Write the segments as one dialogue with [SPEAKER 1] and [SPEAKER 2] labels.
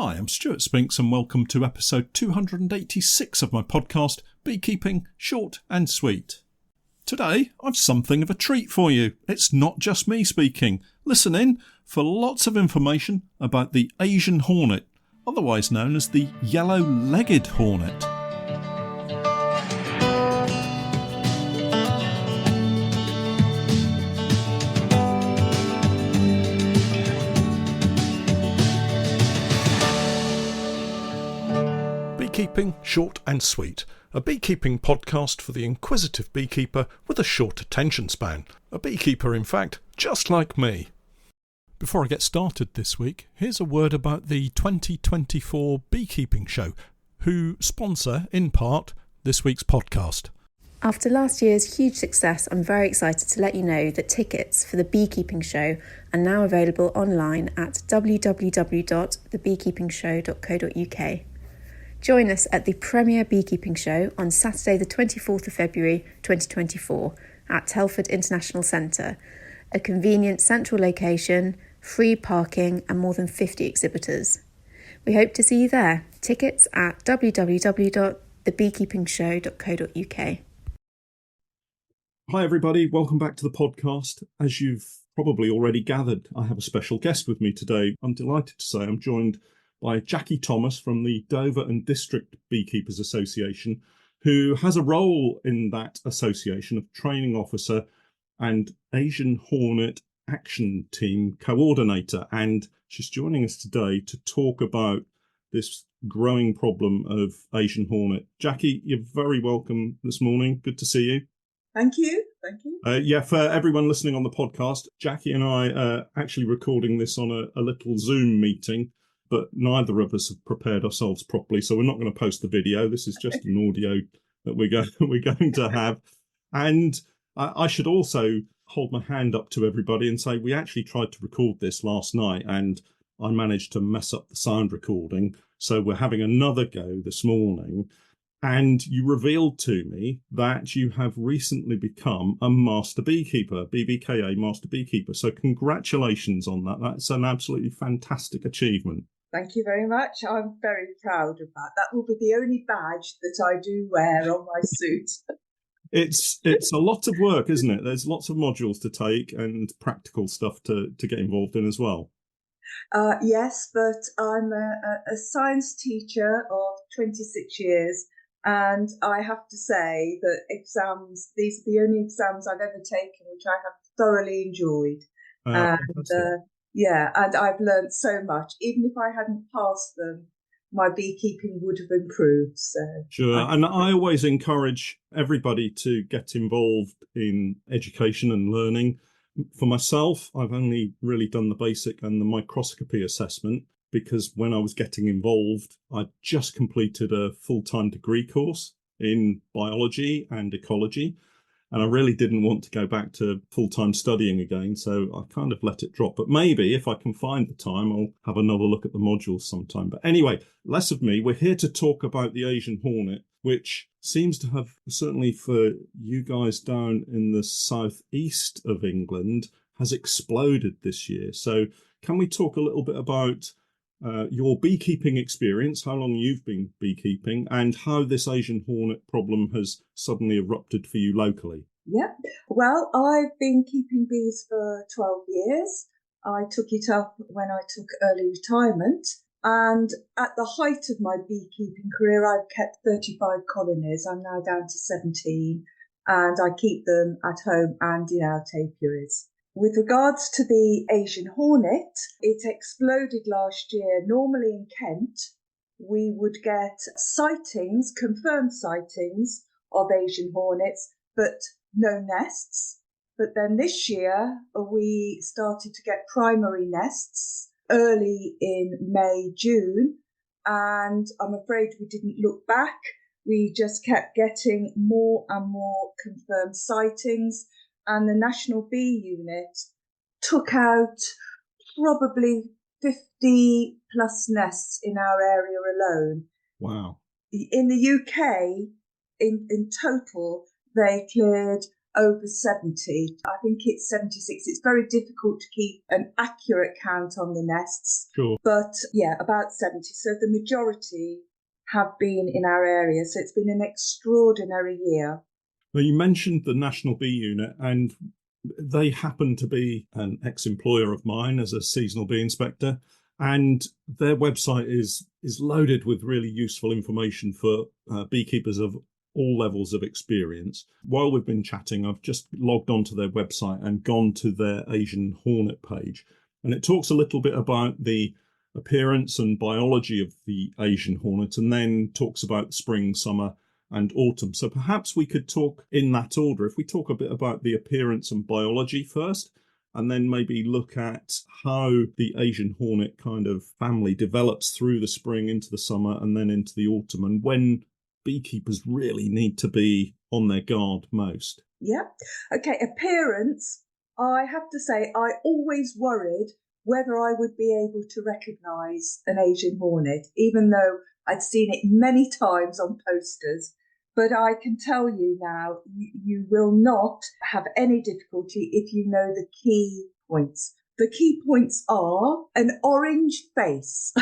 [SPEAKER 1] Hi, I'm Stewart Spinks and welcome to episode 286 of my podcast, Beekeeping Short and Sweet. Today, I've something of a treat for you. It's not just me speaking. Listen in for lots of information about the Asian Hornet, otherwise known as the yellow-legged hornet. Beekeeping Short and Sweet, a beekeeping podcast for the inquisitive beekeeper with a short attention span. A beekeeper, in fact, just like me. Before I get started this week, here's a word about the 2024 Beekeeping Show, who sponsor, in part, this week's podcast.
[SPEAKER 2] After last year's huge success, I'm very excited to let you know that tickets for the Beekeeping Show are now available online at www.thebeekeepingshow.co.uk. Join us at the premier Beekeeping Show on Saturday the 24th of February 2024 at Telford International Centre, a convenient central location, free parking and more than 50 exhibitors. We hope to see you there. Tickets at www.thebeekeepingshow.co.uk.
[SPEAKER 1] Hi everybody, welcome back to the podcast. As you've probably already gathered, I have a special guest with me today. I'm delighted to say I'm joined by Jackie Thomas from the Dover and District Beekeepers Association, who has a role in that association of training officer and Asian Hornet Action Team Co-Ordinator. And she's joining us today to talk about this growing problem of Asian Hornet. Jackie, you're very welcome this morning. Good to see you.
[SPEAKER 3] Thank you.
[SPEAKER 1] For everyone listening on the podcast, Jackie and I are actually recording this on a little Zoom meeting, but neither of us have prepared ourselves properly, so we're not going to post the video. This is just an audio that we're going to have. And I should also hold my hand up to everybody and say we actually tried to record this last night, and I managed to mess up the sound recording. So we're having another go this morning. And you revealed to me that you have recently become a master beekeeper, BBKA master beekeeper. So congratulations on that. That's an absolutely fantastic achievement.
[SPEAKER 3] Thank you very much. I'm very proud of that. That will be the only badge that I do wear on my suit.
[SPEAKER 1] It's a lot of work, isn't it? There's lots of modules to take and practical stuff to get involved in as well.
[SPEAKER 3] Yes, but I'm a science teacher of 26 years. And I have to say that exams, these are the only exams I've ever taken, which I have thoroughly enjoyed. And I've learned so much. Even if I hadn't passed them, my beekeeping would have improved. So
[SPEAKER 1] sure. And I always encourage everybody to get involved in education and learning. For myself, I've only really done the basic and the microscopy assessment, because when I was getting involved, I just completed a full-time degree course in biology and ecology, and I really didn't want to go back to full-time studying again, so I kind of let it drop. But maybe if I can find the time, I'll have another look at the modules sometime. But anyway, less of me. We're here to talk about the Asian Hornet, which seems to have, certainly for you guys down in the southeast of England, has exploded this year. So can we talk a little bit about your beekeeping experience, how long you've been beekeeping, and how this Asian Hornet problem has suddenly erupted for you locally?
[SPEAKER 3] Yeah, well, I've been keeping bees for 12 years. I took it up when I took early retirement, and at the height of my beekeeping career, I've kept 35 colonies. I'm now down to 17, and I keep them at home and in our apiaries. With regards to the Asian Hornet, it exploded last year. Normally in Kent, we would get sightings, confirmed sightings of Asian Hornets, but no nests. But then this year, we started to get primary nests early in May, June, and I'm afraid we didn't look back. We just kept getting more and more confirmed sightings. And the National Bee Unit took out probably 50 plus nests in our area alone.
[SPEAKER 1] Wow.
[SPEAKER 3] In the UK, in total, they cleared over 70. I think it's 76. It's very difficult to keep an accurate count on the nests.
[SPEAKER 1] Sure.
[SPEAKER 3] But yeah, about 70. So the majority have been in our area. So it's been an extraordinary year.
[SPEAKER 1] Well, you mentioned the National Bee Unit, and they happen to be an ex-employer of mine as a seasonal bee inspector. And their website is loaded with really useful information for beekeepers of all levels of experience. While we've been chatting, I've just logged onto their website and gone to their Asian Hornet page. And it talks a little bit about the appearance and biology of the Asian Hornet, and then talks about spring, summer, and autumn. So perhaps we could talk in that order. If we talk a bit about the appearance and biology first, and then maybe look at how the Asian Hornet kind of family develops through the spring into the summer and then into the autumn, and when beekeepers really need to be on their guard most.
[SPEAKER 3] Yeah. Okay, appearance. I have to say, I always worried whether I would be able to recognise an Asian Hornet, even though I'd seen it many times on posters. But I can tell you now, you will not have any difficulty if you know the key points. The key points are an orange face.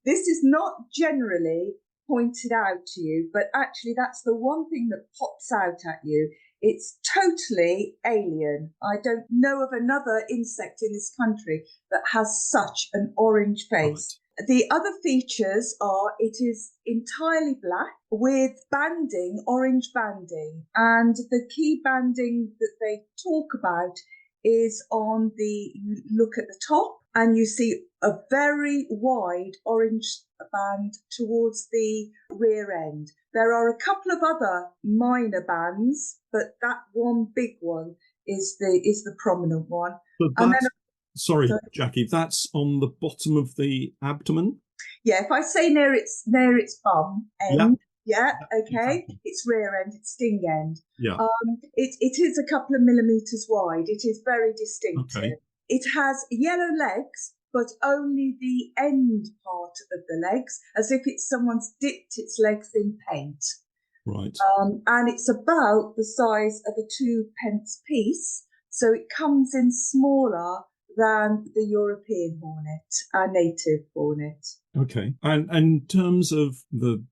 [SPEAKER 3] This is not generally pointed out to you, but actually that's the one thing that pops out at you. It's totally alien. I don't know of another insect in this country that has such an orange face. Right. The other features are it is entirely black with banding, orange banding, and the key banding that they talk about is on you look at the top and you see a very wide orange band towards the rear end. There are a couple of other minor bands, but that one big one is the prominent one.
[SPEAKER 1] But sorry, Jackie, that's on the bottom of the abdomen?
[SPEAKER 3] Yeah, if I say near its bum end, yeah, okay,
[SPEAKER 1] exactly.
[SPEAKER 3] It's rear end, it's sting end.
[SPEAKER 1] Yeah.
[SPEAKER 3] It is a couple of millimetres wide. It is very distinctive. Okay. It has yellow legs, but only the end part of the legs, as if someone's dipped its legs in paint.
[SPEAKER 1] Right.
[SPEAKER 3] And it's about the size of a 2p piece, so it comes in smaller than the European hornet, our native hornet.
[SPEAKER 1] Okay. And in terms of the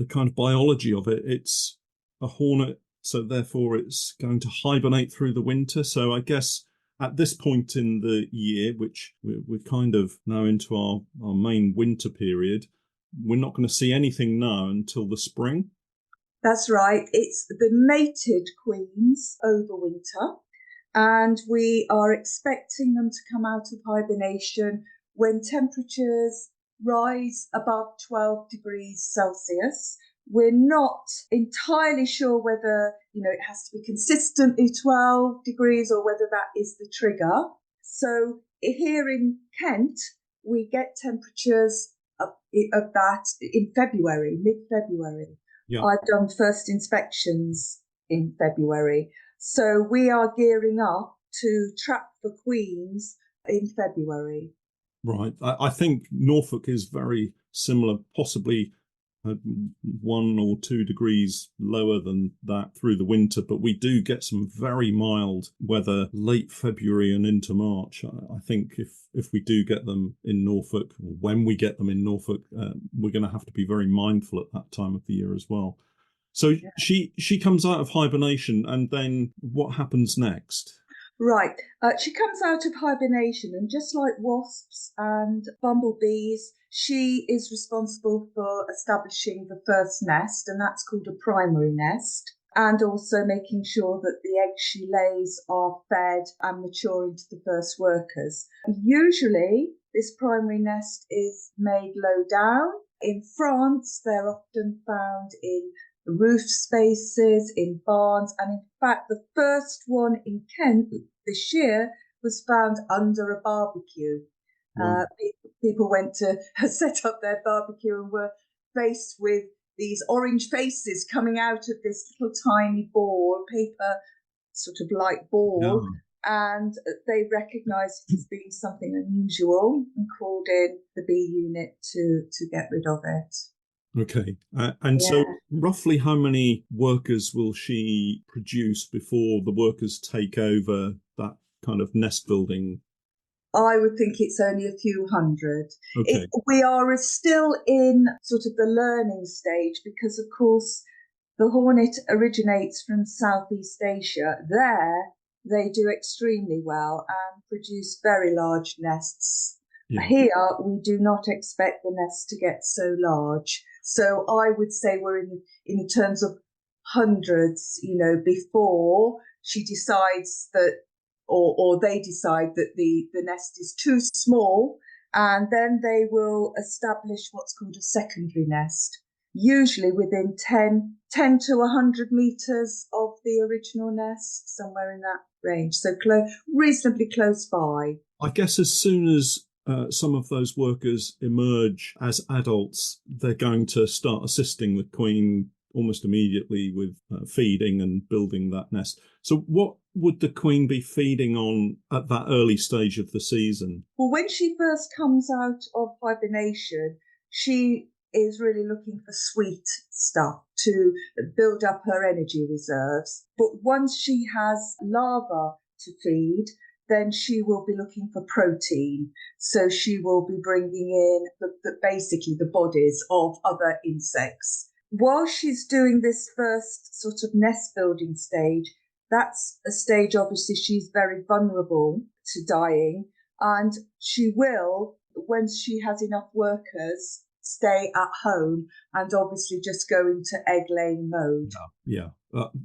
[SPEAKER 1] kind of biology of it, it's a hornet, so therefore it's going to hibernate through the winter. So I guess at this point in the year, which we're kind of now into our main winter period, we're not going to see anything now until the spring.
[SPEAKER 3] That's right. It's the mated queens overwinter, and we are expecting them to come out of hibernation when temperatures rise above 12 degrees Celsius. We're not entirely sure whether, it has to be consistently 12 degrees or whether that is the trigger. So here in Kent, we get temperatures of that in February, mid-February. Yeah. I've done first inspections in February. So we are gearing up to trap for queens in February.
[SPEAKER 1] Right. I think Norfolk is very similar, possibly 1 or 2 degrees lower than that through the winter, but we do get some very mild weather late February and into March. I think if we do get them in Norfolk, or when we get them in Norfolk, we're going to have to be very mindful at that time of the year as well. So yeah. She comes out of hibernation, and then what happens next?
[SPEAKER 3] Right. She comes out of hibernation, and just like wasps and bumblebees, she is responsible for establishing the first nest, and that's called a primary nest, and also making sure that the eggs she lays are fed and mature into the first workers. Usually, this primary nest is made low down. In France, they're often found in roof spaces, in barns, and in fact the first one in Kent this year was found under a barbecue. Wow. People went to set up their barbecue and were faced with these orange faces coming out of this little tiny ball, paper sort of light ball, and they recognised it as being something unusual and called in the bee unit to get rid of it.
[SPEAKER 1] Okay. And so
[SPEAKER 3] Yeah.
[SPEAKER 1] roughly how many workers will she produce before the workers take over that kind of nest building?
[SPEAKER 3] I would think it's only a few hundred.
[SPEAKER 1] Okay.
[SPEAKER 3] We are still in sort of the learning stage because, of course, the hornet originates from Southeast Asia. There, they do extremely well and produce very large nests.
[SPEAKER 1] Yeah.
[SPEAKER 3] Here, we do not expect the nests to get so large. So I would say we're in terms of hundreds, before she decides that, or they decide that the nest is too small, and then they will establish what's called a secondary nest, usually within 10 to 100 meters of the original nest, somewhere in that range. So reasonably close by.
[SPEAKER 1] I guess as soon as some of those workers emerge as adults, they're going to start assisting the queen almost immediately with feeding and building that nest. So what would the queen be feeding on at that early stage of the season?
[SPEAKER 3] Well, when she first comes out of hibernation, she is really looking for sweet stuff to build up her energy reserves. But once she has larvae to feed, then she will be looking for protein. So she will be bringing in basically the bodies of other insects. While she's doing this first sort of nest building stage, that's a stage, obviously, she's very vulnerable to dying. And she will, once she has enough workers, stay at home and obviously just go into egg-laying mode.
[SPEAKER 1] Yeah.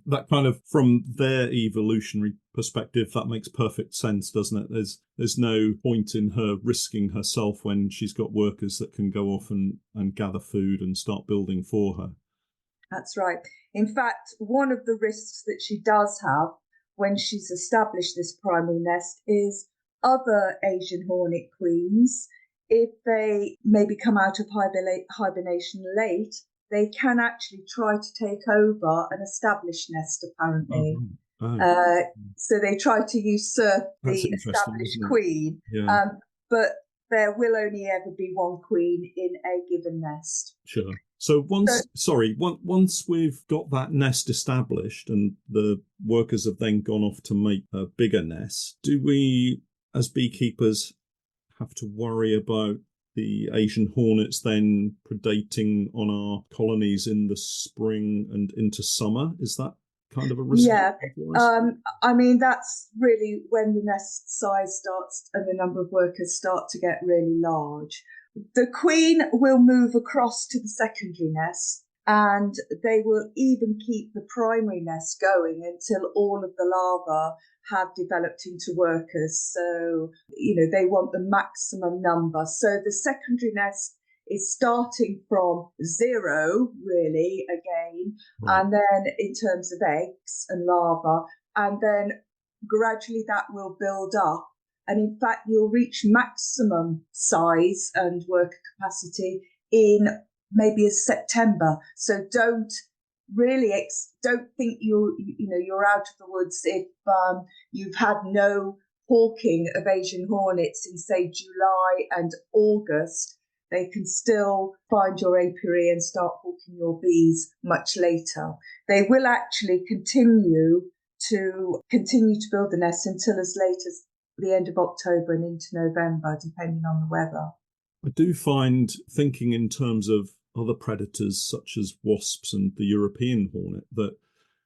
[SPEAKER 1] That kind of, from their evolutionary perspective, that makes perfect sense, doesn't it? There's no point in her risking herself when she's got workers that can go off and gather food and start building for her.
[SPEAKER 3] That's right. In fact, one of the risks that she does have when she's established this primary nest is other Asian hornet queens, if they maybe come out of hibernation late, they can actually try to take over an established nest, apparently. So they try to usurp the established queen.
[SPEAKER 1] Yeah.
[SPEAKER 3] But there will only ever be one queen in a given nest.
[SPEAKER 1] Sure. So once we've got that nest established and the workers have then gone off to make a bigger nest, do we, as beekeepers, have to worry about the Asian hornets then predating on our colonies in the spring and into summer? Is that kind of a risk?
[SPEAKER 3] Yeah, I mean, that's really when the nest size starts and the number of workers start to get really large. The queen will move across to the secondary nest, and they will even keep the primary nest going until all of the larvae have developed into workers. So, they want the maximum number. So the secondary nest is starting from zero, really, again,
[SPEAKER 1] right.
[SPEAKER 3] And then in terms of eggs and larvae, and then gradually that will build up. And in fact, you'll reach maximum size and worker capacity in maybe September. So don't think you're out of the woods if you've had no hawking of Asian hornets in, say, July and August. They can still find your apiary and start hawking your bees much later. They will actually continue to build the nest until as late as the end of October and into November, depending on the weather.
[SPEAKER 1] I do find, thinking in terms of other predators such as wasps and the European hornet, that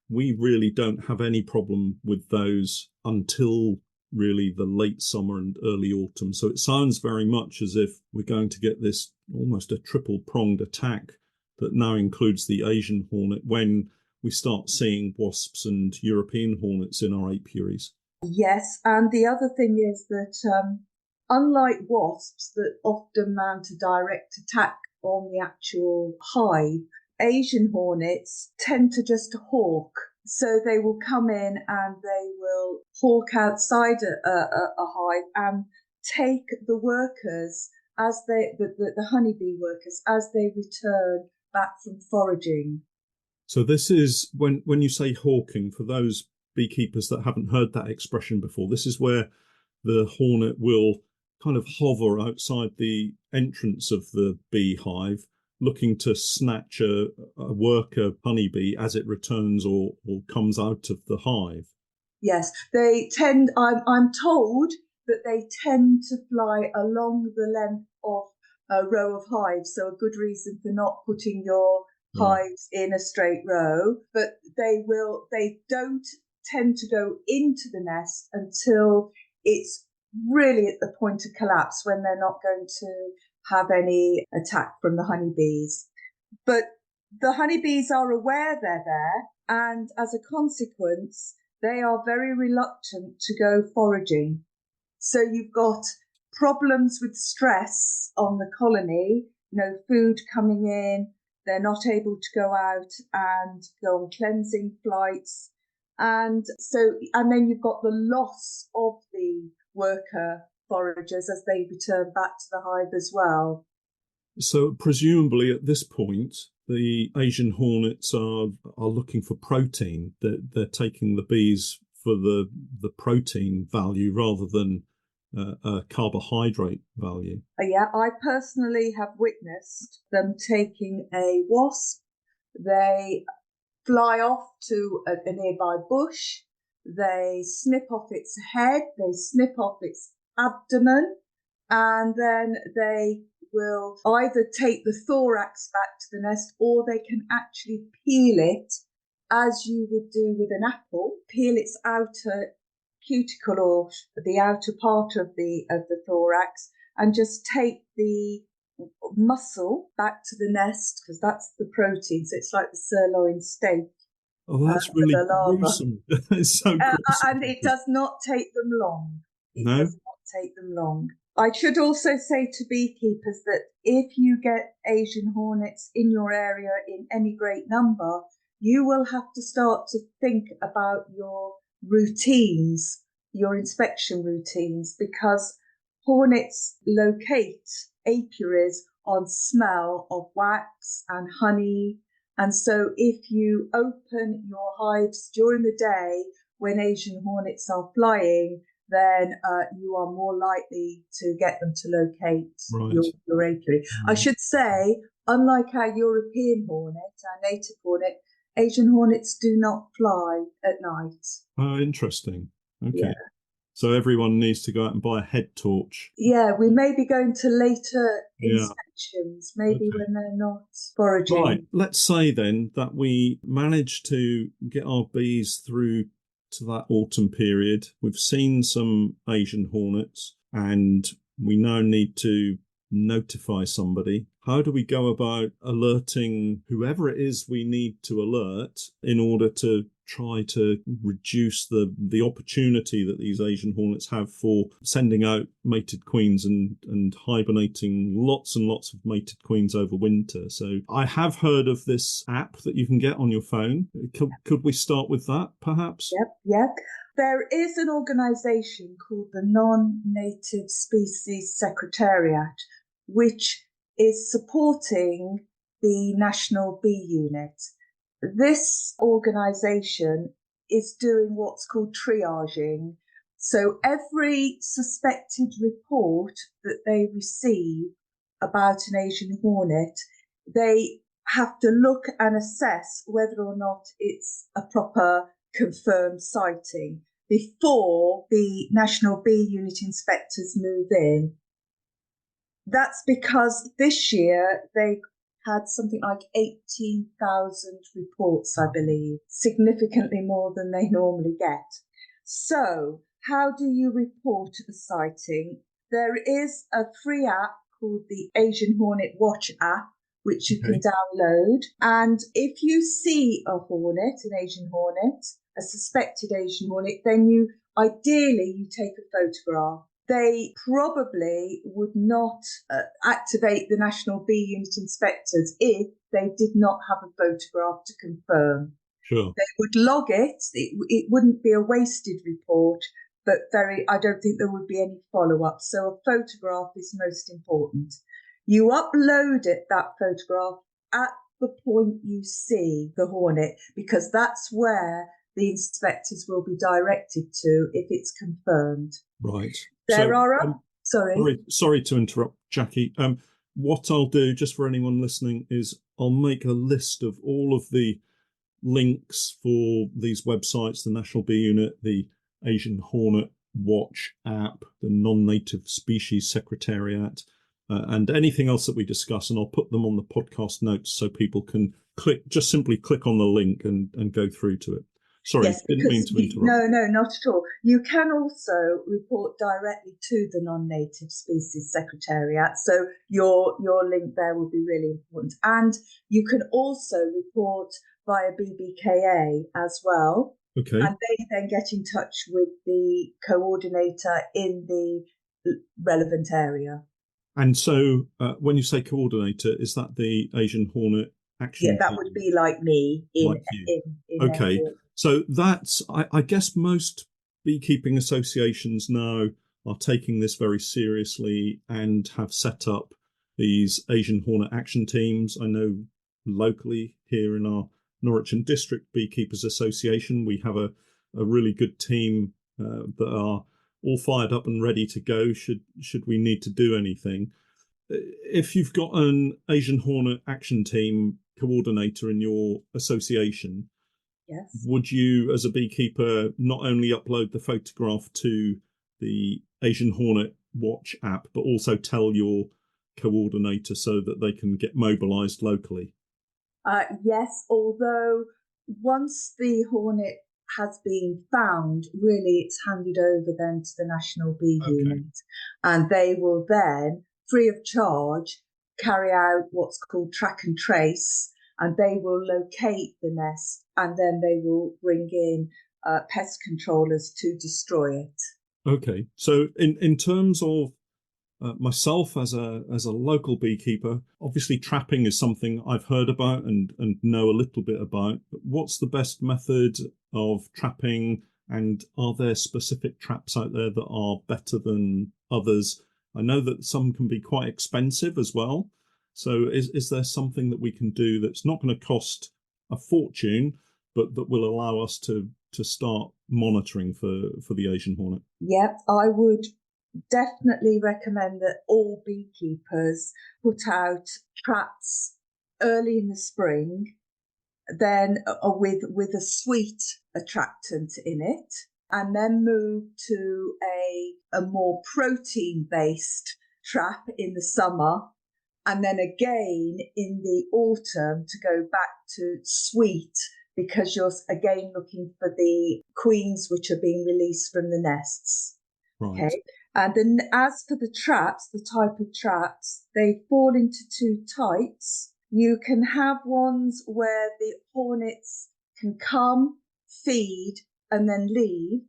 [SPEAKER 1] we really don't have any problem with those until really the late summer and early autumn. So it sounds very much as if we're going to get this almost a triple-pronged attack that now includes the Asian hornet when we start seeing wasps and European hornets in our apiaries.
[SPEAKER 3] Yes, and the other thing is that unlike wasps that often mount a direct attack on the actual hive, Asian hornets tend to just hawk. So they will come in and they will hawk outside a hive and take the workers as the honeybee workers as they return back from foraging.
[SPEAKER 1] So this is when you say hawking, for those beekeepers that haven't heard that expression before, this is where the hornet will kind of hover outside the entrance of the beehive looking to snatch a worker honeybee as it returns or comes out of the hive?
[SPEAKER 3] Yes, they tend, I'm told that they tend to fly along the length of a row of hives. So a good reason for not putting your hives in a straight row, but they don't tend to go into the nest until it's really at the point of collapse, when they're not going to have any attack from the honeybees. But the honeybees are aware they're there, and as a consequence, they are very reluctant to go foraging. So you've got problems with stress on the colony, no food coming in, they're not able to go out and go on cleansing flights. And then you've got the loss of the worker foragers as they return back to the hive as well.
[SPEAKER 1] So presumably at this point, the Asian hornets are looking for protein. They're taking the bees for the protein value rather than a carbohydrate value.
[SPEAKER 3] Yeah, I personally have witnessed them taking a wasp. They fly off to a nearby bush. They snip off its head. They snip off its abdomen, and then they will either take the thorax back to the nest, or they can actually peel it as you would do with an apple, peel its outer cuticle or the outer part of the thorax, and just take the muscle back to the nest, because that's the protein. So it's like the sirloin steak.
[SPEAKER 1] Oh, that's really gruesome. It's so gruesome.
[SPEAKER 3] And it does not take them long. It
[SPEAKER 1] No?
[SPEAKER 3] does not take them long. I should also say to beekeepers that if you get Asian hornets in your area in any great number, you will have to start to think about your routines, your inspection routines, because hornets locate apiaries on smell of wax and honey. And so if you open your hives during the day when Asian hornets are flying, then you are more likely to get them to locate your apiary. I should say, unlike our European hornet, our native hornet, Asian hornets do not fly at night.
[SPEAKER 1] Oh, interesting. Okay.
[SPEAKER 3] Yeah.
[SPEAKER 1] So everyone needs to go out and buy a head torch.
[SPEAKER 3] Yeah, we may be going to later inspections, maybe when they're not foraging.
[SPEAKER 1] Right. Let's say then that we managed to get our bees through to that autumn period. We've seen some Asian hornets and we now need to notify somebody. How do we go about alerting whoever it is we need to alert in order to try to reduce the opportunity that these Asian hornets have for sending out mated queens and hibernating lots and lots of mated queens over winter? So I have heard of this app that you can get on your phone. Could we start with that, perhaps?
[SPEAKER 3] Yep. There is an organisation called the Non-Native Species Secretariat, which is supporting the National Bee Unit. This organisation is doing what's called triaging. So every suspected report that they receive about an Asian hornet, they have to look and assess whether or not it's a proper confirmed sighting before the National Bee Unit inspectors move in. That's because this year they had something like 18,000 reports, I believe, significantly more than they normally get. So how do you report a sighting? There is a free app called the Asian Hornet Watch app, which you can download. And if you see a hornet, an Asian hornet, a suspected Asian hornet, then ideally you take a photograph. They probably would not activate the National Bee Unit inspectors if they did not have a photograph to confirm.
[SPEAKER 1] Sure.
[SPEAKER 3] They would log it. It wouldn't be a wasted report, but I don't think there would be any follow-up. So a photograph is most important. You upload that photograph at the point you see the hornet, because that's where the inspectors will be directed to if it's confirmed.
[SPEAKER 1] Right.
[SPEAKER 3] Sorry
[SPEAKER 1] Sorry to interrupt, Jackie. what I'll do, just for anyone listening, is I'll make a list of all of the links for these websites, the National Bee Unit, the Asian Hornet Watch app, the Non-Native Species Secretariat, and anything else that we discuss, and I'll put them on the podcast notes so people can simply click on the link and go through to it. Sorry,
[SPEAKER 3] yes,
[SPEAKER 1] didn't mean to interrupt.
[SPEAKER 3] No, not at all. You can also report directly to the Non-Native Species Secretariat, so your link there will be really important. And you can also report via BBKA as well.
[SPEAKER 1] Okay.
[SPEAKER 3] And they then get in touch with the coordinator in the relevant area.
[SPEAKER 1] And so when you say coordinator, is that the Asian Hornet action
[SPEAKER 3] Yeah, that
[SPEAKER 1] team?
[SPEAKER 3] would be like me in
[SPEAKER 1] Okay. So that's, I guess most beekeeping associations now are taking this very seriously and have set up these Asian Hornet action teams. I know locally here in our Norwich and District Beekeepers Association, we have a really good team that are all fired up and ready to go should we need to do anything. If you've got an Asian Hornet action team coordinator in your association,
[SPEAKER 3] yes,
[SPEAKER 1] would you, as a beekeeper, not only upload the photograph to the Asian Hornet Watch app, but also tell your coordinator so that they can get mobilised locally?
[SPEAKER 3] Yes, although once the hornet has been found, really it's handed over then to the National Bee Unit, and they will then, free of charge, carry out what's called track and trace, and they will locate the nest, and then they will bring in pest controllers to destroy it.
[SPEAKER 1] Okay, so in terms of myself as a local beekeeper, obviously trapping is something I've heard about and know a little bit about. But what's the best method of trapping, and are there specific traps out there that are better than others? I know that some can be quite expensive as well. So is there something that we can do that's not going to cost a fortune, but that will allow us to start monitoring for the Asian Hornet?
[SPEAKER 3] Yep, I would definitely recommend that all beekeepers put out traps early in the spring, then with a sweet attractant in it, and then move to a more protein-based trap in the summer, and then again in the autumn to go back to sweet, because you're again looking for the queens which are being released from the nests.
[SPEAKER 1] Right.
[SPEAKER 3] Okay. And then as for the traps, the type of traps, they fall into two types. You can have ones where the hornets can come, feed, and then leave,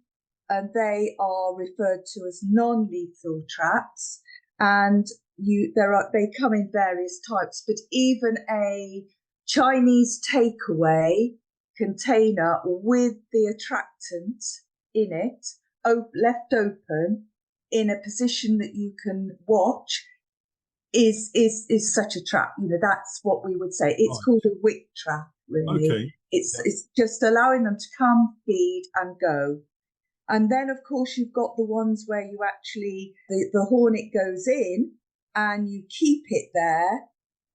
[SPEAKER 3] and they are referred to as non-lethal traps. And they come in various types, but even a Chinese takeaway container with the attractant in it, left open in a position that you can watch, is such a trap. That's what we would say. It's called a wick trap, really.
[SPEAKER 1] Okay.
[SPEAKER 3] It's just allowing them to come, feed, and go. And then, of course, you've got the ones where you actually, the hornet goes in and you keep it there.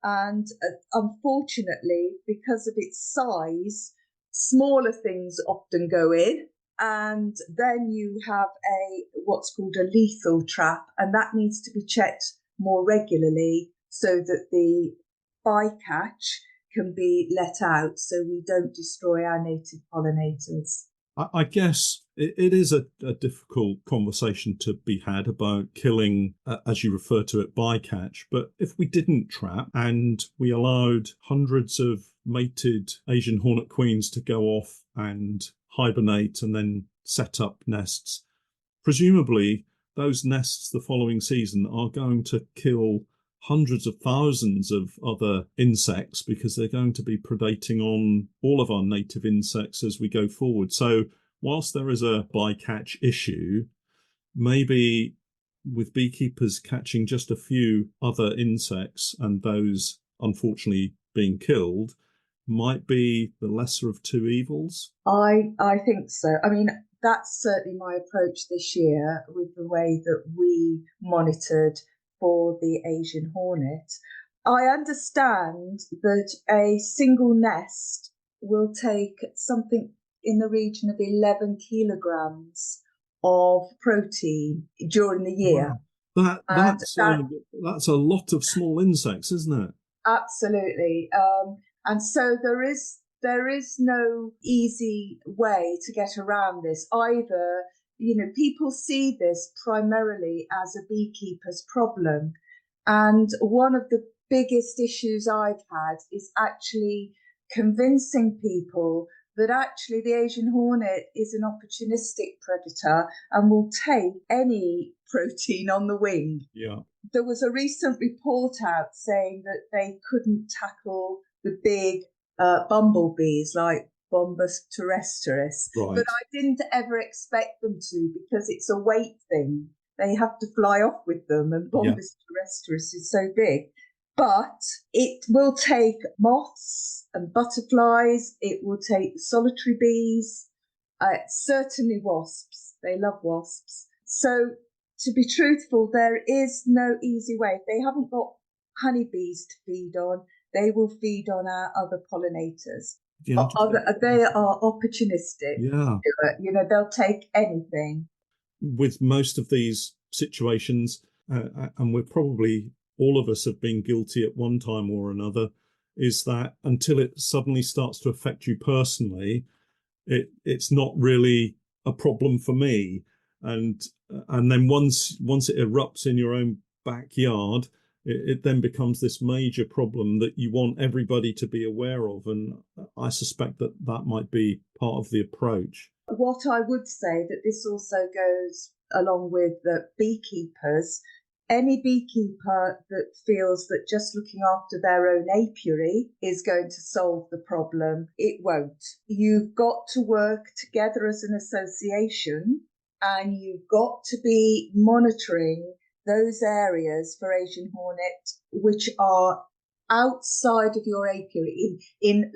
[SPEAKER 3] And unfortunately, because of its size, smaller things often go in. And then you have what's called a lethal trap, and that needs to be checked more regularly so that the bycatch can be let out so we don't destroy our native pollinators.
[SPEAKER 1] I guess it is a difficult conversation to be had about killing, as you refer to it, bycatch. But if we didn't trap and we allowed hundreds of mated Asian hornet queens to go off and hibernate and then set up nests, presumably those nests the following season are going to kill hundreds of thousands of other insects because they're going to be predating on all of our native insects as we go forward. So whilst there is a bycatch issue, maybe with beekeepers catching just a few other insects and those unfortunately being killed might be the lesser of two evils.
[SPEAKER 3] I think so. I mean, that's certainly my approach this year with the way that we monitored for the Asian Hornet. I understand that a single nest will take something in the region of 11 kilograms of protein during the year.
[SPEAKER 1] Wow.
[SPEAKER 3] And
[SPEAKER 1] That's a lot of small insects, isn't it?
[SPEAKER 3] absolutely. And so there is no easy way to get around this either. People see this primarily as a beekeeper's problem. And one of the biggest issues I've had is actually convincing people that actually the Asian Hornet is an opportunistic predator and will take any protein on the wing.
[SPEAKER 1] Yeah.
[SPEAKER 3] There was a recent report out saying that they couldn't tackle the big bumblebees like Bombus terrestris,
[SPEAKER 1] Right.
[SPEAKER 3] but I didn't ever expect them to, because it's a weight thing. They have to fly off with them, and Bombus terrestris is so big. But it will take moths and butterflies. It will take solitary bees, certainly wasps. They love wasps. So to be truthful, there is no easy way. If they haven't got honeybees to feed on, they will feed on our other pollinators.
[SPEAKER 1] Yeah.
[SPEAKER 3] They are opportunistic.
[SPEAKER 1] Yeah.
[SPEAKER 3] They'll take anything.
[SPEAKER 1] With most of these situations, and we're probably, all of us have been guilty at one time or another, is that until it suddenly starts to affect you personally, it's not really a problem for me. And then once it erupts in your own backyard, it then becomes this major problem that you want everybody to be aware of. And I suspect that might be part of the approach.
[SPEAKER 3] What I would say, that this also goes along with the beekeepers. Any beekeeper that feels that just looking after their own apiary is going to solve the problem, it won't. You've got to work together as an association, and you've got to be monitoring those areas for Asian Hornet which are outside of your apiary, in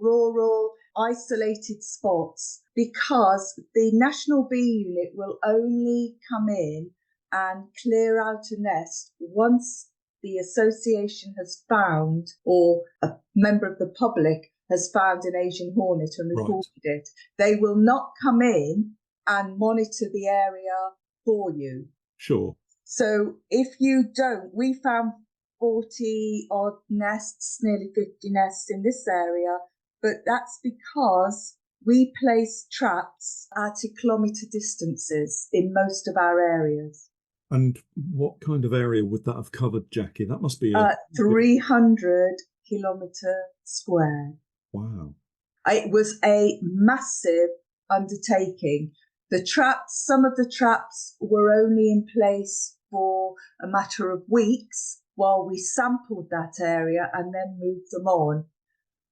[SPEAKER 3] rural, isolated spots, because the National Bee Unit will only come in and clear out a nest once the association has found, or a member of the public has found, an Asian Hornet and reported it. They will not come in and monitor the area for you.
[SPEAKER 1] Sure.
[SPEAKER 3] So if you don't, we found 40 odd nests, nearly 50 nests in this area, but that's because we place traps at a kilometre distances in most of our areas.
[SPEAKER 1] And what kind of area would that have covered, Jackie? That must be
[SPEAKER 3] 300 kilometre square.
[SPEAKER 1] Wow.
[SPEAKER 3] It was a massive undertaking. Some of the traps were only in place for a matter of weeks while we sampled that area and then moved them on.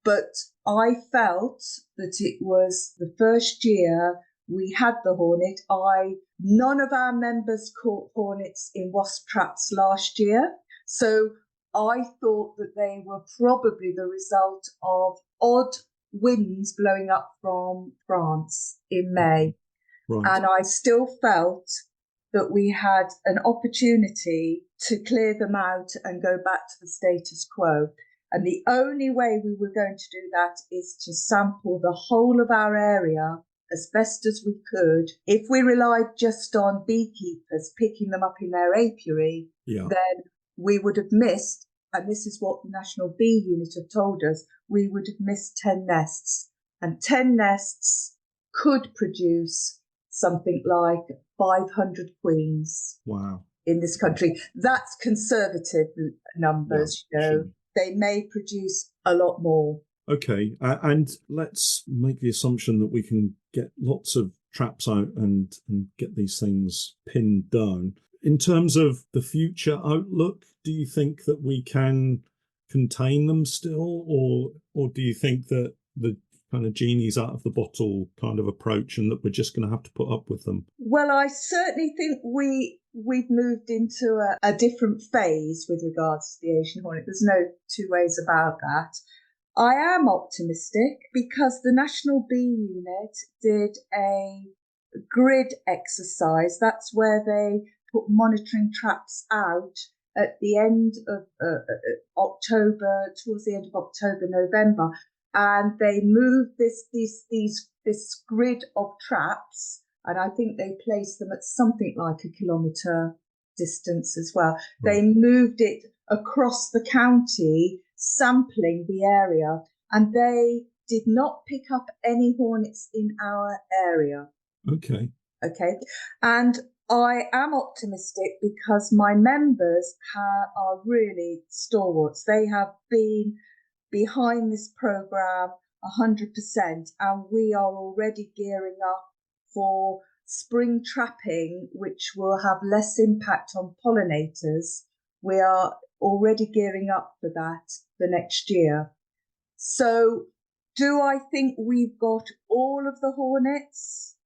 [SPEAKER 3] But I felt that it was the first year we had the hornet. None of our members caught hornets in wasp traps last year. So I thought that they were probably the result of odd winds blowing up from France in May.
[SPEAKER 1] Right.
[SPEAKER 3] And I still felt that we had an opportunity to clear them out and go back to the status quo. And the only way we were going to do that is to sample the whole of our area as best as we could. If we relied just on beekeepers picking them up in their apiary, then we would have missed, and this is what the National Bee Unit have told us, we would have missed 10 nests. And 10 nests could produce something like 500 queens.
[SPEAKER 1] Wow.
[SPEAKER 3] In this country. That's conservative numbers,
[SPEAKER 1] Sure.
[SPEAKER 3] They may produce a lot more.
[SPEAKER 1] Okay, and let's make the assumption that we can get lots of traps out and get these things pinned down. In terms of the future outlook, do you think that we can contain them still, or do you think that the kind of genie's out of the bottle kind of approach and that we're just going to have to put up with them?
[SPEAKER 3] Well, I certainly think we've moved into a different phase with regards to the Asian Hornet. There's no two ways about that. I am optimistic because the National Bee Unit did a grid exercise. That's where they put monitoring traps out at the end of October, towards the end of October, November, and they moved this grid of traps, and I think they placed them at something like a kilometre distance as well. Right. They moved it across the county, sampling the area, and they did not pick up any hornets in our area.
[SPEAKER 1] Okay.
[SPEAKER 3] And I am optimistic because my members are really stalwarts. They have been behind this programme 100%, and we are already gearing up for spring trapping, which will have less impact on pollinators. We are already gearing up for that the next year. So do I think we've got all of the hornets,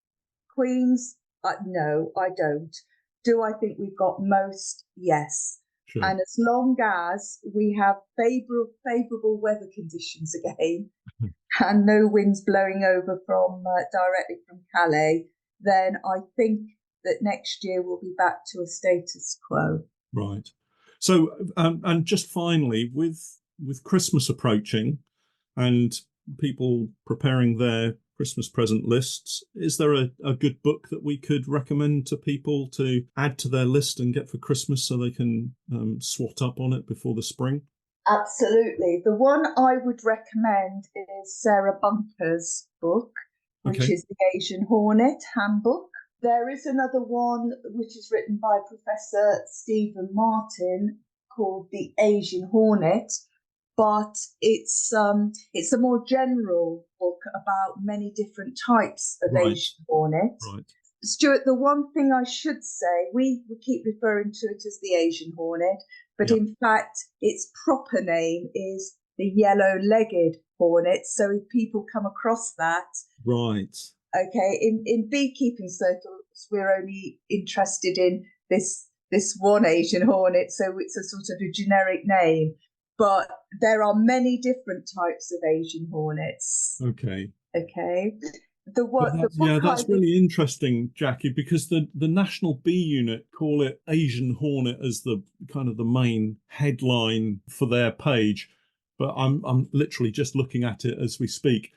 [SPEAKER 3] queens? No, I don't. Do I think we've got most? Yes.
[SPEAKER 1] Sure.
[SPEAKER 3] And as long as we have favourable weather conditions again and no winds blowing over from directly from Calais, then I think that next year we'll be back to a status quo.
[SPEAKER 1] Right. So, and just finally, with Christmas approaching and people preparing their Christmas present lists, is there a good book that we could recommend to people to add to their list and get for Christmas so they can swat up on it before the spring?
[SPEAKER 3] Absolutely. The one I would recommend is Sarah Bunker's book, which is The Asian Hornet Handbook. There is another one which is written by Professor Stephen Martin called The Asian Hornet, but it's a more general book about many different types of Asian hornet.
[SPEAKER 1] Right.
[SPEAKER 3] Stuart, the one thing I should say, we keep referring to it as the Asian hornet, but in fact its proper name is the yellow-legged hornet. So if people come across that,
[SPEAKER 1] right,
[SPEAKER 3] okay, in beekeeping circles, we're only interested in this one Asian hornet, so it's a sort of a generic name. But there are many different types of Asian hornets.
[SPEAKER 1] Okay.
[SPEAKER 3] That's
[SPEAKER 1] really interesting, Jackie, because the National Bee Unit call it Asian Hornet as the kind of the main headline for their page. But I'm literally just looking at it as we speak,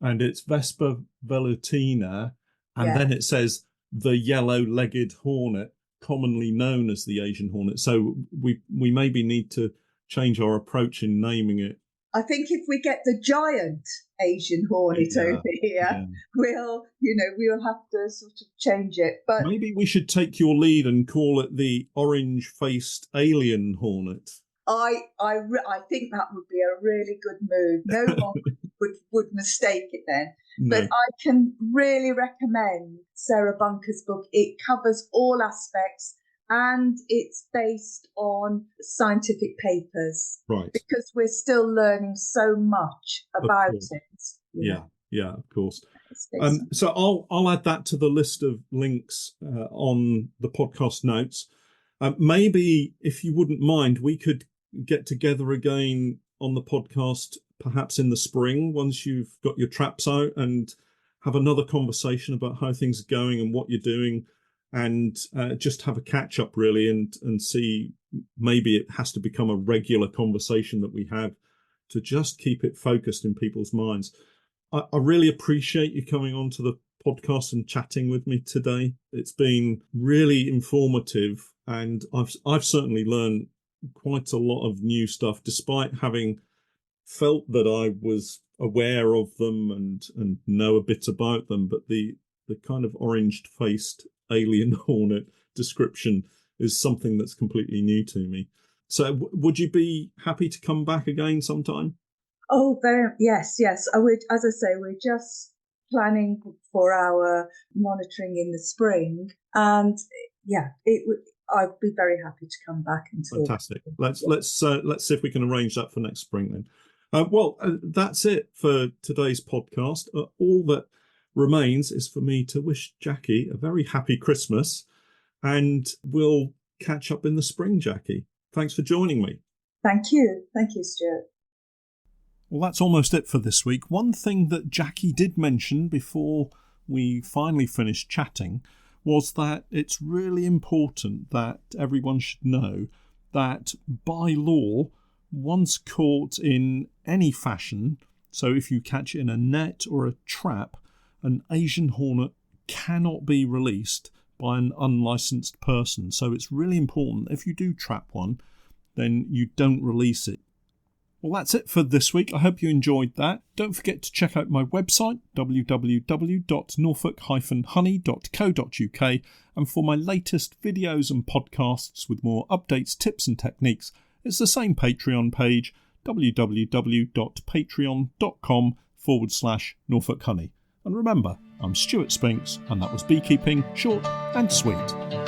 [SPEAKER 1] and it's Vespa velutina, and then it says the yellow-legged hornet, commonly known as the Asian hornet. So we maybe need to change our approach in naming it.
[SPEAKER 3] I think if we get the giant Asian hornet over here, we'll have to sort of change it. But
[SPEAKER 1] maybe we should take your lead and call it the orange-faced alien hornet.
[SPEAKER 3] I think that would be a really good move. No one would mistake it then. No. But I can really recommend Sarah Bunker's book. It covers all aspects, and it's based on scientific papers.
[SPEAKER 1] Right.
[SPEAKER 3] Because we're still learning so much about it.
[SPEAKER 1] Yeah, of course. So I'll add that to the list of links on the podcast notes. Maybe, if you wouldn't mind, we could get together again on the podcast, perhaps in the spring, once you've got your traps out, and have another conversation about how things are going and what you're doing, and just have a catch up really, and see, maybe it has to become a regular conversation that we have to just keep it focused in people's minds. I really appreciate you coming on to the podcast and chatting with me today. It's been really informative, and I've certainly learned quite a lot of new stuff, despite having felt that I was aware of them and know a bit about them. But the kind of orange-faced alien hornet description is something that's completely new to me. So would you be happy to come back again sometime?
[SPEAKER 3] Oh, yes. I would. As I say, we're just planning for our monitoring in the spring, and I'd be very happy to come back and talk.
[SPEAKER 1] Fantastic. Let's see if we can arrange that for next spring then. That's it for today's podcast. All that remains is for me to wish Jackie a very happy Christmas, and we'll catch up in the spring, Jackie. Thanks for joining me.
[SPEAKER 3] Thank you, Stuart.
[SPEAKER 1] Well, that's almost it for this week. One thing that Jackie did mention before we finally finished chatting was that it's really important that everyone should know that by law, once caught in any fashion, so if you catch it in a net or a trap, an Asian hornet cannot be released by an unlicensed person. So it's really important if you do trap one, then you don't release it. Well, that's it for this week. I hope you enjoyed that. Don't forget to check out my website, www.norfolk-honey.co.uk, and for my latest videos and podcasts with more updates, tips and techniques, it's the same Patreon page, www.patreon.com/Norfolk Honey. And remember, I'm Stewart Spinks, and that was Beekeeping Short and Sweet.